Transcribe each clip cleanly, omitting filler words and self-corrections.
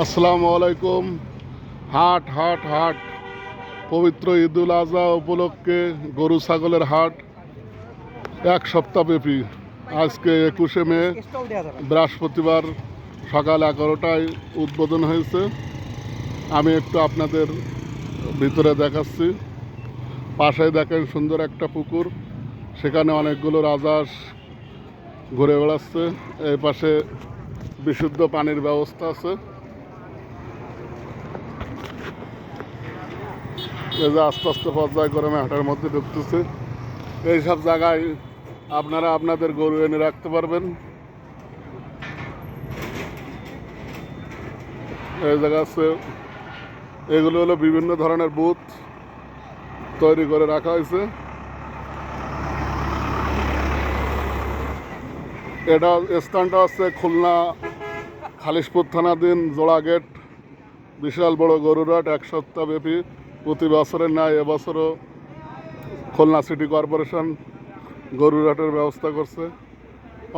আসসালামু আলাইকুম। হাট হাট হাট পবিত্র ঈদুল আজহা উপলক্ষে গরু ছাগলের হাট এক সপ্তাহব্যাপী। আজকে 21শে মে বৃহস্পতিবার সকাল 11টায় উদ্বোধন হয়েছে। আমি একটু আপনাদের ভিতরে দেখাচ্ছি। পাশে দেখেন সুন্দর একটা পুকুর, সেখানে অনেকগুলো রাজহাঁস ঘুরে বেড়াচ্ছে। এই পাশে বিশুদ্ধ পানির ব্যবস্থা আছে। এই যে আস্তে আস্তে পর্যায়ক্রমে হাটের মধ্যে ঢুকতেছে। এইসব জায়গায় আপনারা আপনাদের গরু এনে রাখতে পারবেন। এই জায়গা আছে, এগুলো হলো বিভিন্ন ধরনের বুথ তৈরি করে রাখা হয়েছে। এটা স্থানটা হচ্ছে খুলনা খালিশপুর থানাধীন জোড়া গেট। বিশাল বড় গরুর হাট, এক সপ্তাহব্যাপী। প্রতি বছরের ন্যায় এবছরও খুলনা সিটি কর্পোরেশন গরুর হাটের ব্যবস্থা করছে।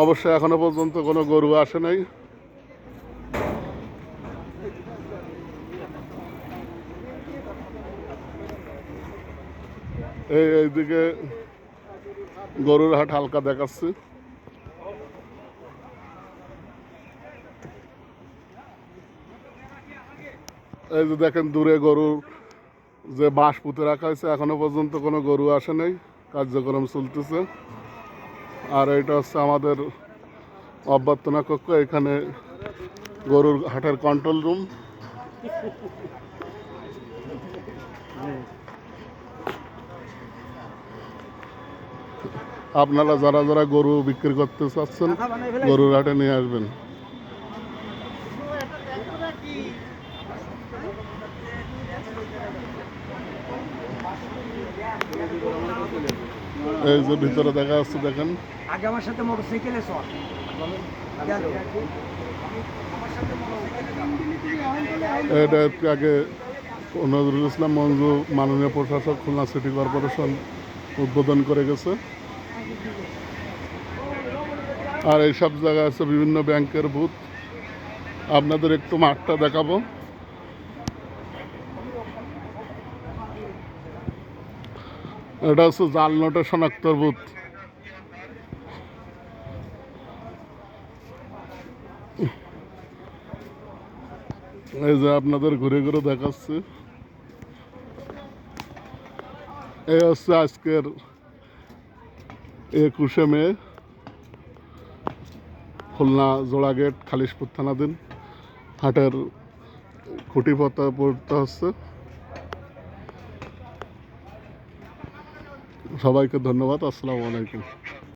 অবশ্যই এখনো পর্যন্ত কোনো গরু আসে নাই। এইদিকে গরুর হাট হালকা দেখাচ্ছি। এই যে দেখেন দূরে গরুর যে বাঁশ পুঁতে রাখা হয়েছে, এখনো পর্যন্ত কোনো গরু আসে নাই, কার্যক্রম চলতেছে। আর এটা হচ্ছে আমাদের অভ্যর্থনা কক্ষ, এখানে গরুর হাটের কন্ট্রোল রুম। আপনারা যারা যারা গরু বিক্রি করতে চাচ্ছেন গরুর হাটে নিয়ে আসবেন। এই যে ভিতরে দেখা যাচ্ছে, দেখেন আগে আমার সাথে মোটরসাইকেলে চল এটা আগে নজরুল ইসলাম মঞ্জু মাননীয় প্রশাসক খুলনা সিটি কর্পোরেশন উদ্বোধন করে গেছে। আর এইসব জায়গায় আছে বিভিন্ন ব্যাংকের বুথ। আপনাদের একটু মাঠটা দেখাবো। এটা হচ্ছে জাল নোটের শনাক্তর বুথ। এই যে আপনাদের ঘুরে ঘুরে দেখাচ্ছি। এই হচ্ছে আজকের 21শে মে খুলনা জোড়াগেট খালিশপুর থানাধীন হাটের খুঁটি পড়তে হচ্ছে। সবাইকে ধন্যবাদ। আসসালামু আলাইকুম।